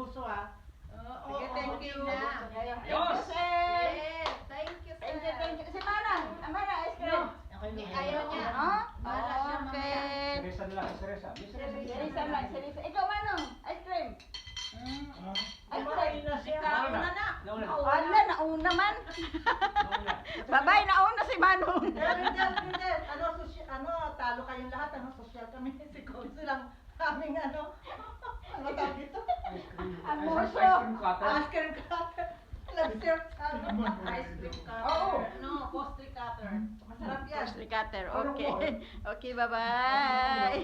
puso ah. Sige, thank you. Thank you, Yes. sir. Yes, thank you, sir. Thank you. Si Manang. Amara, ice cream. Ayaw niya. Oh, Wala siya mamaya. okay. Seresa na lang, seresa. Serisa lang, serisa. Ikaw, Manong, ice cream. Ice cream. Ikaw na na. Wala, nauna man. Babay, nauna si Manong. Talo kayong lahat, social kami, si Consul lang aming ano tawag ito? Almusyo. Ice cream cutter. Nag-serve Ice cream cutter. Oo. No, pastry cutter. Masarap yan. Pastry cutter, okay. Okay, bye-bye.